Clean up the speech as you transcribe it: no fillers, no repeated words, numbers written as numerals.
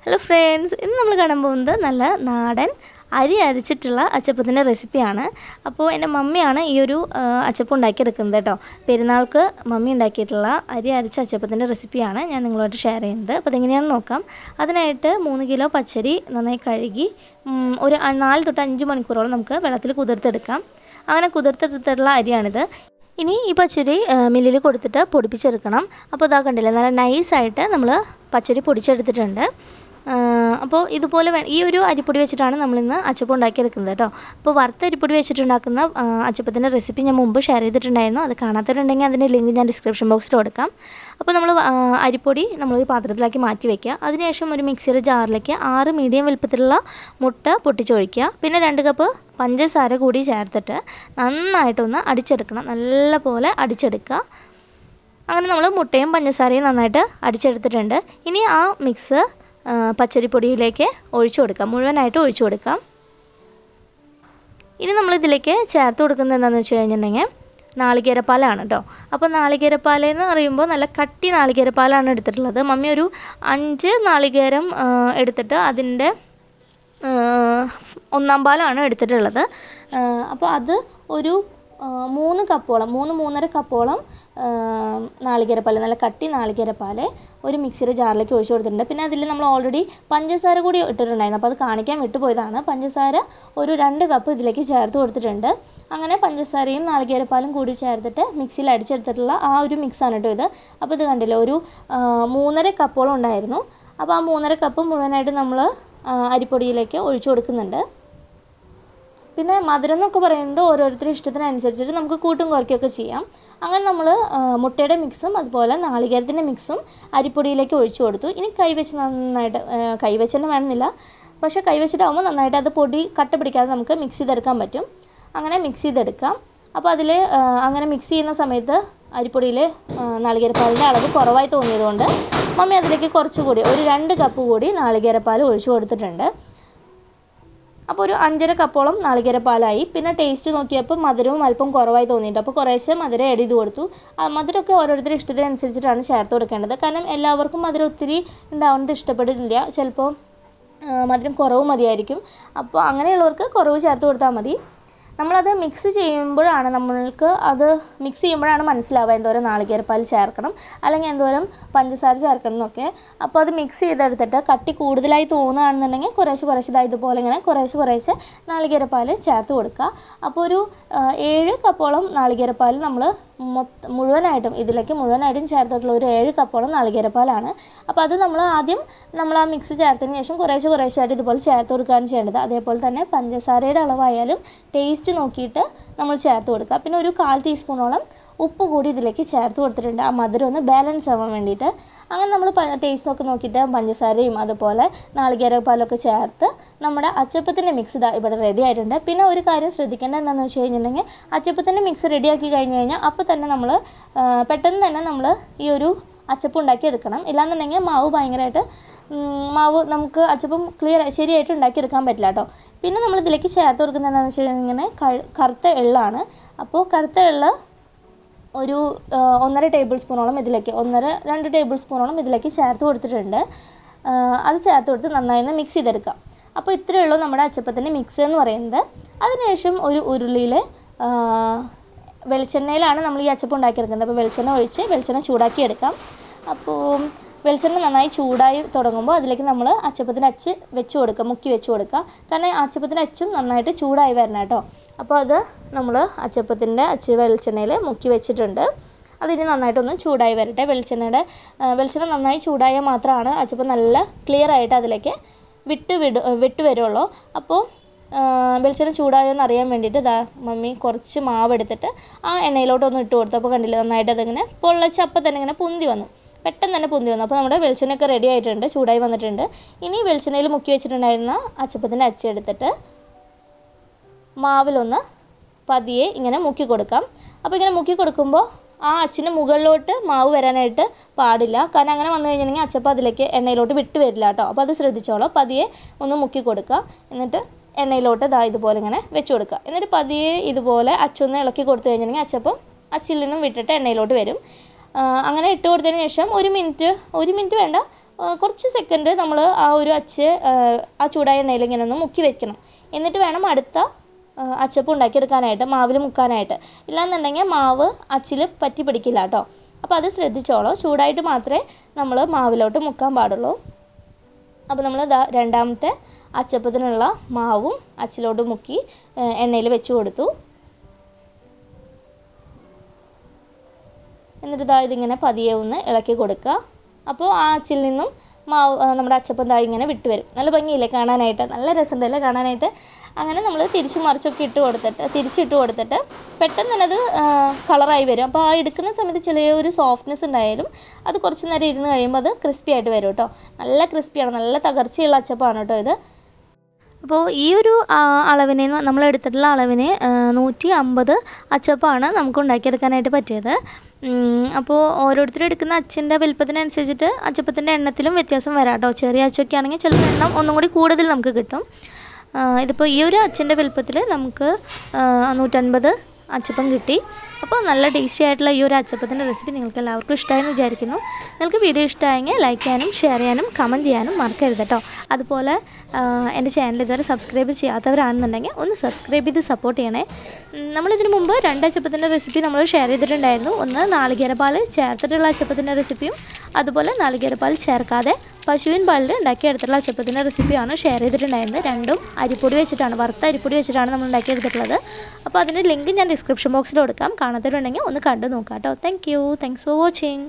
Hello friends, ഇന്ന് നമ്മൾ കാണാൻ പോകുന്നത് നല്ല നാടൻ അരി അരച്ചിട്ടുള്ള അച്ചപ്പത്തിന്റെ റെസിപ്പിയാണ്. അപ്പോൾ എൻ്റെ മമ്മിയാണ് ഈ ഒരു അച്ചപ്പം ഉണ്ടാക്കി എടുക്കുന്നത് കേട്ടോ. പെരുന്നാൾക്ക് മമ്മി ഉണ്ടാക്കിയിട്ടുള്ള അരി അരച്ച അച്ചപ്പത്തിന്റെ റെസിപ്പിയാണ് ഞാൻ നിങ്ങളോട് ഷെയർ ചെയ്യുന്നത്. അപ്പോൾ അതെങ്ങനെയാണെന്ന് നോക്കാം. അതിനായിട്ട് 3 കിലോ പച്ചരി നന്നായി കഴുകി ഒരു 4 തൊട്ട് 5 മണിക്കൂറോളം നമുക്ക് വെള്ളത്തിൽ കുതിർത്തെടുക്കാം. അങ്ങനെ കുതിർത്തെടുത്തിട്ടുള്ള അരിയാണിത്. ഇനി ഈ പച്ചരി മില്ലിൽ കൊടുത്തിട്ട് പൊടിപ്പിച്ചെടുക്കണം. അപ്പോൾ ഇതാ കണ്ടില്ലേ, നല്ല നൈസായിട്ട് നമ്മൾ പച്ചരി പൊടിച്ചെടുത്തിട്ടുണ്ട്. അപ്പോൾ ഇതുപോലെ ഈ ഒരു അരിപ്പൊടി വെച്ചിട്ടാണ് നമ്മളിന്ന് അച്ചപ്പം ഉണ്ടാക്കിയെടുക്കുന്നത് കേട്ടോ. അപ്പോൾ വറുത്ത അരിപ്പൊടി വെച്ചിട്ടുണ്ടാക്കുന്ന അച്ചപ്പത്തിൻ്റെ റെസിപ്പി ഞാൻ മുമ്പ് ഷെയർ ചെയ്തിട്ടുണ്ടായിരുന്നു. അത് കാണാത്തവരുണ്ടെങ്കിൽ അതിൻ്റെ ലിങ്ക് ഞാൻ ഡിസ്ക്രിപ്ഷൻ ബോക്സിൽ കൊടുക്കാം. അപ്പോൾ നമ്മൾ അരിപ്പൊടി നമ്മളൊരു പാത്രത്തിലാക്കി മാറ്റി വയ്ക്കുക. അതിനുശേഷം ഒരു മിക്സിയുടെ ജാറിലേക്ക് 6 മീഡിയം വലുപ്പത്തിലുള്ള മുട്ട പൊട്ടിച്ചൊഴിക്കുക. പിന്നെ 2 കപ്പ് പഞ്ചസാര കൂടി ചേർത്തിട്ട് നന്നായിട്ടൊന്ന് അടിച്ചെടുക്കണം. നല്ല പോലെ അടിച്ചെടുക്കുക. അങ്ങനെ നമ്മൾ മുട്ടയും പഞ്ചസാരയും നന്നായിട്ട് അടിച്ചെടുത്തിട്ടുണ്ട്. ഇനി ആ മിക്സ് പച്ചരിപ്പൊടിയിലേക്ക് ഒഴിച്ചു കൊടുക്കാം, മുഴുവനായിട്ട് ഒഴിച്ചു കൊടുക്കാം. ഇനി നമ്മളിതിലേക്ക് ചേർത്ത് കൊടുക്കുന്നത് എന്താണെന്ന് വെച്ച് കഴിഞ്ഞിട്ടുണ്ടെങ്കിൽ നാളികേരപ്പാലാണ് കേട്ടോ. അപ്പോൾ നാളികേരപ്പാലെന്ന് പറയുമ്പോൾ നല്ല കട്ടി നാളികേരപ്പാലാണ് എടുത്തിട്ടുള്ളത്. മമ്മി ഒരു 5 നാളികേരം എടുത്തിട്ട് അതിൻ്റെ 1/4 പാലാണ് എടുത്തിട്ടുള്ളത്. അപ്പോൾ അത് ഒരു 3 കപ്പോളം 3-3.5 കപ്പോളം നാളികേരപ്പാൽ, നല്ല കട്ടി നാളികേരപ്പാൽ ഒരു മിക്സിയുടെ ജാറിലേക്ക് ഒഴിച്ചു കൊടുത്തിട്ടുണ്ട്. പിന്നെ അതിൽ നമ്മൾ ഓൾറെഡി പഞ്ചസാര കൂടി ഇട്ടിട്ടുണ്ടായിരുന്നു, അപ്പോൾ അത് കാണിക്കാൻ വിട്ടുപോയതാണ്. പഞ്ചസാര ഒരു 2 കപ്പ് ഇതിലേക്ക് ചേർത്ത് കൊടുത്തിട്ടുണ്ട്. അങ്ങനെ പഞ്ചസാരയും നാളികേരപ്പാലും കൂടി ചേർത്തിട്ട് മിക്സിയിൽ അടിച്ചെടുത്തിട്ടുള്ള ആ ഒരു മിക്സാണ് കേട്ടോ ഇത്. അപ്പോൾ ഇത് കണ്ടില്ല, ഒരു 3.5 കപ്പോളം ഉണ്ടായിരുന്നു. അപ്പോൾ ആ 3.5 കപ്പ് മുഴുവനായിട്ട് നമ്മൾ അരിപ്പൊടിയിലേക്ക് ഒഴിച്ചു കൊടുക്കുന്നുണ്ട്. പിന്നെ മധുരം എന്നൊക്കെ പറയുന്നത് ഓരോരുത്തരുടെ ഇഷ്ടത്തിനനുസരിച്ചിട്ട് നമുക്ക് കൂട്ടും കുറയ്ക്കുകയൊക്കെ ചെയ്യാം. അങ്ങനെ നമ്മൾ മുട്ടയുടെ മിക്സും അതുപോലെ നാളികേരത്തിൻ്റെ മിക്സും അരിപ്പൊടിയിലേക്ക് ഒഴിച്ചു കൊടുത്തു. ഇനി കൈവച്ച് നന്നായിട്ട്, കൈവച്ച് തന്നെ വേണമെന്നില്ല, പക്ഷേ കൈവച്ചിട്ടാകുമ്പോൾ നന്നായിട്ട് അത് പൊടി കട്ട പിടിക്കാതെ നമുക്ക് മിക്സ് ചെയ്തെടുക്കാൻ പറ്റും. അങ്ങനെ മിക്സ് ചെയ്തെടുക്കാം. അപ്പോൾ അതിൽ അങ്ങനെ മിക്സ് ചെയ്യുന്ന സമയത്ത് അരിപ്പൊടിയിൽ നാളികേരപ്പാലിൻ്റെ അളവ് കുറവായി തോന്നിയതുകൊണ്ട് മമ്മി അതിലേക്ക് കുറച്ചുകൂടി ഒരു 2 കപ്പ് കൂടി നാളികേരപ്പാൽ ഒഴിച്ചു കൊടുത്തിട്ടുണ്ട്. അപ്പോൾ ഒരു 5.5 കപ്പോളം നാളികേരപ്പാലായി. പിന്നെ ടേസ്റ്റ് നോക്കിയപ്പോൾ മധുരവും അല്പം കുറവായി തോന്നിയിട്ടുണ്ട്. അപ്പോൾ കുറേശ്ശെ മധുരം ആഡ് ചെയ്ത് കൊടുത്തു. മധുരമൊക്കെ ഓരോരുത്തരുടെ ഇഷ്ടത്തിനനുസരിച്ചിട്ടാണ് ചേർത്ത് കൊടുക്കേണ്ടത്. കാരണം എല്ലാവർക്കും മധുരം ഒത്തിരി ഉണ്ടാവുന്നത് ഇഷ്ടപ്പെടില്ല. ചിലപ്പോൾ മധുരം കുറവ് മതിയായിരിക്കും. അപ്പോൾ അങ്ങനെയുള്ളവർക്ക് കുറവ് ചേർത്ത് കൊടുത്താൽ മതി. നമ്മളത് മിക്സ് ചെയ്യുമ്പോഴാണ് മനസ്സിലാവുക എന്തോരം നാളികേരപ്പാൽ ചേർക്കണം അല്ലെങ്കിൽ എന്തോരം പഞ്ചസാര ചേർക്കണം എന്നൊക്കെ. അപ്പോൾ അത് മിക്സ് ചെയ്തെടുത്തിട്ട് കട്ടി കൂടുതലായി തോന്നുകയാണെന്നുണ്ടെങ്കിൽ കുറേശ്ശെ ഇതുപോലെ ഇങ്ങനെ കുറേശ്ശെ നാളികേരപ്പാൽ ചേർത്ത് കൊടുക്കുക. അപ്പോൾ ഒരു 7 കപ്പോളം നാളികേരപ്പാൽ നമ്മൾ മുഴുവനായിട്ടും ചേർത്തിട്ടുള്ള ഒരു 7 കപ്പോളം നാളികേരപ്പാലാണ്. അപ്പോൾ അത് ആദ്യം ആ മിക്സ് ചേർത്തതിന് ശേഷം കുറേശ്ശായിട്ട് ഇതുപോലെ ചേർത്ത് കൊടുക്കുകയാണ് ചെയ്യേണ്ടത്. അതേപോലെ തന്നെ പഞ്ചസാരയുടെ അളവായാലും ടേസ്റ്റ് നോക്കിയിട്ട് നമ്മൾ ചേർത്ത് കൊടുക്കുക. പിന്നെ ഒരു 1/4 ടീസ്പൂണോളം ഉപ്പ് കൂടി ഇതിലേക്ക് ചേർത്ത് കൊടുത്തിട്ടുണ്ട്, ആ മധുരം ഒന്ന് ബാലൻസ് ആവാൻ വേണ്ടിയിട്ട്. അങ്ങനെ നമ്മൾ ടേസ്റ്റൊക്കെ നോക്കിയിട്ട് പഞ്ചസാരയും അതുപോലെ നാളികേരപ്പാലൊക്കെ ചേർത്ത് നമ്മുടെ അച്ചപ്പത്തിൻ്റെ മിക്സ് ഇവിടെ റെഡി ആയിട്ടുണ്ട്. പിന്നെ ഒരു കാര്യം ശ്രദ്ധിക്കേണ്ടത് എന്താണെന്ന് വെച്ച് കഴിഞ്ഞിട്ടുണ്ടെങ്കിൽ അച്ചപ്പത്തിൻ്റെ മിക്സ് റെഡിയാക്കി കഴിഞ്ഞ് കഴിഞ്ഞാൽ അപ്പോൾ തന്നെ പെട്ടെന്ന് തന്നെ നമ്മൾ ഈ ഒരു അച്ചപ്പം ഉണ്ടാക്കി എടുക്കണം. ഇല്ലാന്നുണ്ടെങ്കിൽ മാവ് നമുക്ക് അച്ചപ്പം ശരിയായിട്ട് ഉണ്ടാക്കിയെടുക്കാൻ പറ്റില്ല കേട്ടോ. പിന്നെ നമ്മളിതിലേക്ക് ചേർത്ത് കൊടുക്കുന്നത് എന്താണെന്ന് വെച്ച് കഴിഞ്ഞാൽ കറുത്ത എള്ളാണ്. അപ്പോൾ കറുത്ത എള്ള് ഒരു 1.5 ടേബിൾ സ്പൂണോളം ഇതിലേക്ക് 2 ടേബിൾ സ്പൂണോളം ഇതിലേക്ക് ചേർത്ത് കൊടുത്തിട്ടുണ്ട്. അത് ചേർത്ത് കൊടുത്ത് നന്നായി ഒന്ന് മിക്സ് ചെയ്തെടുക്കാം. അപ്പോൾ ഇത്രയേ ഉള്ളൂ നമ്മുടെ അച്ചപ്പത്തിൻ്റെ മിക്സ് എന്ന് പറയുന്നത്. അതിനുശേഷം ഒരു ഉരുളിയിൽ വെളിച്ചെണ്ണയിലാണ് നമ്മൾ ഈ അച്ചപ്പം ഉണ്ടാക്കിയെടുക്കുന്നത്. അപ്പോൾ വെളിച്ചെണ്ണ ചൂടാക്കി എടുക്കാം. അപ്പോൾ വെളിച്ചെണ്ണ നന്നായി ചൂടായി തുടങ്ങുമ്പോൾ അതിലേക്ക് നമ്മൾ അച്ചപ്പത്തിൻ്റെ അച്ച് മുക്കി വെച്ച് കൊടുക്കുക. കാരണം അച്ചപ്പത്തിൻ്റെ അച്ചും നന്നായിട്ട് ചൂടായി വരണം കേട്ടോ. അപ്പോൾ അത് നമ്മൾ അച്ചപ്പത്തിൻ്റെ അച്ച് വെളിച്ചെണ്ണയിൽ മുക്കി വെച്ചിട്ടുണ്ട്. അതിന് നന്നായിട്ടൊന്ന് ചൂടായി വരട്ടെ. വെളിച്ചെണ്ണ നന്നായി ചൂടായാൽ മാത്രമാണ് അച്ചപ്പം നല്ല ക്ലിയർ ആയിട്ട് അതിലേക്ക് വിട്ട് വരുള്ളൂ. അപ്പോൾ വെളിച്ചെണ്ണ ചൂടായെന്ന് അറിയാൻ വേണ്ടിയിട്ട് മമ്മി കുറച്ച് മാവ് എടുത്തിട്ട് ആ എണ്ണയിലോട്ടൊന്ന് ഇട്ട് കൊടുത്തു. അപ്പോൾ കണ്ടില്ല, നന്നായിട്ട് അതിങ്ങനെ പൊള്ളച്ചപ്പം തന്നെ ഇങ്ങനെ പെട്ടെന്ന് തന്നെ പൊന്തി വന്നു. അപ്പോൾ നമ്മുടെ വെളിച്ചെണ്ണയൊക്കെ റെഡി ആയിട്ടുണ്ട്, ചൂടായി വന്നിട്ടുണ്ട്. ഇനി വെളിച്ചെണ്ണയിൽ മുക്കി വെച്ചിട്ടുണ്ടായിരുന്ന അച്ചപ്പത്തിൻ്റെ അച്ച് എടുത്തിട്ട് മാവിലൊന്ന് പതിയെ ഇങ്ങനെ മുക്കി കൊടുക്കാം. അപ്പോൾ ഇങ്ങനെ മുക്കി കൊടുക്കുമ്പോൾ ആ അച്ചിന് മുകളിലോട്ട് മാവ് വരാനായിട്ട് പാടില്ല. കാരണം അങ്ങനെ വന്നു കഴിഞ്ഞിട്ടുണ്ടെങ്കിൽ അച്ചപ്പം അതിലേക്ക് എണ്ണയിലോട്ട് വിട്ട് വരില്ല കേട്ടോ. അപ്പോൾ അത് ശ്രദ്ധിച്ചോളൂ. പതിയെ ഒന്ന് മുക്കി കൊടുക്കുക. എന്നിട്ട് എണ്ണയിലോട്ട് ഇതുപോലെ ഇങ്ങനെ വെച്ച് കൊടുക്കുക. എന്നിട്ട് പതിയെ ഇതുപോലെ അച്ചൊന്ന് ഇളക്കി കൊടുത്തു കഴിഞ്ഞിട്ടുണ്ടെങ്കിൽ അച്ചപ്പം അച്ചിൽ നിന്നും വിട്ടിട്ട് എണ്ണയിലോട്ട് വരും. അങ്ങനെ ഇട്ട് കൊടുത്തതിന് ശേഷം 1 മിനിറ്റ് വേണ്ട, കുറച്ച് സെക്കൻഡ് നമ്മൾ ആ ഒരു അച്ച് ആ ചൂടായ എണ്ണയിൽ ഇങ്ങനെ ഒന്ന് മുക്കി വെക്കണം. എന്നിട്ട് വേണം അടുത്ത അച്ചപ്പം ഉണ്ടാക്കിയെടുക്കാനായിട്ട്, മാവിൽ മുക്കാനായിട്ട്. ഇല്ലാന്നുണ്ടെങ്കിൽ മാവ് അച്ചിൽ പറ്റി പിടിക്കില്ല കേട്ടോ. അപ്പോൾ അത് ശ്രദ്ധിച്ചോളൂ. ചൂടായിട്ട് മാത്രമേ നമ്മൾ മാവിലോട്ട് മുക്കാൻ പാടുള്ളൂ. അപ്പോൾ നമ്മൾ രണ്ടാമത്തെ അച്ചപ്പത്തിനുള്ള മാവും അച്ചിലോട്ട് മുക്കി എണ്ണയിൽ വെച്ച് കൊടുത്തു. എന്നിട്ട് ഇതിങ്ങനെ പതിയെ ഒന്ന് ഇളക്കി കൊടുക്കുക. അപ്പോൾ ആ അച്ചിൽ നിന്നും മാവ് നമ്മുടെ അച്ചപ്പം ഇങ്ങനെ വിട്ട് വരും. നല്ല ഭംഗിയില്ലേ കാണാനായിട്ട്, നല്ല രസമുണ്ടല്ലേ കാണാനായിട്ട്. അങ്ങനെ നമ്മൾ തിരിച്ചു മറിച്ചൊക്കെ തിരിച്ചിട്ട് കൊടുത്തിട്ട് പെട്ടെന്ന് തന്നെ അത് കളറായി വരും. അപ്പോൾ ആ എടുക്കുന്ന സമയത്ത് ചെറിയൊരു സോഫ്റ്റ്നെസ് ഉണ്ടായാലും അത് കുറച്ച് നേരം ഇരുന്ന് കഴിയുമ്പോൾ അത് ക്രിസ്പി ആയിട്ട് വരും കേട്ടോ. നല്ല ക്രിസ്പിയാണ്, നല്ല തകർച്ചയുള്ള അച്ചപ്പമാണ് കേട്ടോ ഇത്. അപ്പോൾ ഈ ഒരു അളവിനെ നമ്മൾ എടുത്തിട്ടുള്ള അളവിന് 150 അച്ചപ്പമാണ് നമുക്ക് ഉണ്ടാക്കിയെടുക്കാനായിട്ട് പറ്റിയത്. അപ്പോൾ ഓരോരുത്തരും എടുക്കുന്ന അച്ചിൻ്റെ വലിപ്പത്തിനനുസരിച്ചിട്ട് അച്ചപ്പത്തിൻ്റെ എണ്ണത്തിലും വ്യത്യാസം വരാം കേട്ടോ. ചെറിയ അച്ചൊക്കെ ആണെങ്കിൽ ചിലപ്പോൾ എണ്ണം ഒന്നും കൂടി കൂടുതൽ നമുക്ക് കിട്ടും. ഇതിപ്പോൾ ഈ ഒരു അച്ചിൻ്റെ വലിപ്പത്തിൽ നമുക്ക് 150 അച്ചപ്പം കിട്ടി. അപ്പോൾ നല്ല ടേസ്റ്റി ആയിട്ടുള്ള ഈ ഒരു അച്ചപ്പത്തിൻ്റെ റെസിപ്പി നിങ്ങൾക്ക് എല്ലാവർക്കും ഇഷ്ടമായെന്ന് വിചാരിക്കുന്നു. നിങ്ങൾക്ക് വീഡിയോ ഇഷ്ടമായെങ്കിൽ ലൈക്ക് ചെയ്യാനും ഷെയർ ചെയ്യാനും കമൻറ്റ് ചെയ്യാനും മറക്കരുത് കേട്ടോ. അതുപോലെ എൻ്റെ ചാനൽ ഇതുവരെ സബ്സ്ക്രൈബ് ചെയ്യാത്തവരാണെന്നുണ്ടെങ്കിൽ ഒന്ന് സബ്സ്ക്രൈബ് ചെയ്ത് സപ്പോർട്ട് ചെയ്യണേ. നമ്മളിതിന് മുമ്പ് 2 അച്ചപ്പത്തിൻ്റെ റെസിപ്പി നമ്മൾ ഷെയർ ചെയ്തിട്ടുണ്ടായിരുന്നു. ഒന്ന് നാളികേരപ്പാൽ ചേർത്തിട്ടുള്ള അച്ചപ്പത്തിൻ്റെ റെസിപ്പിയും അതുപോലെ നാളികേരപ്പാൽ ചേർക്കാതെ പശുവിൻ പാലിൽ ഉണ്ടാക്കിയെടുത്തിട്ടുള്ള അച്ചപ്പത്തിൻ്റെ റെസിപ്പിയാണ് ഷെയർ ചെയ്തിട്ടുണ്ടായിരുന്നത്. രണ്ടും അരിപ്പൊടി വെച്ചിട്ടാണ്, വറുത്ത അരിപ്പൊടി വെച്ചിട്ടാണ് നമ്മൾ ഉണ്ടാക്കിയെടുത്തിട്ടുള്ളത്. അപ്പോൾ അതിൻ്റെ ലിങ്ക് ഞാൻ ഡിസ്ക്രിപ്ഷൻ ബോക്സിൽ കൊടുക്കാം. കാണാത്തവരുണ്ടെങ്കിൽ ഒന്ന് കണ്ടു നോക്കാം കേട്ടോ. Thanks for watching.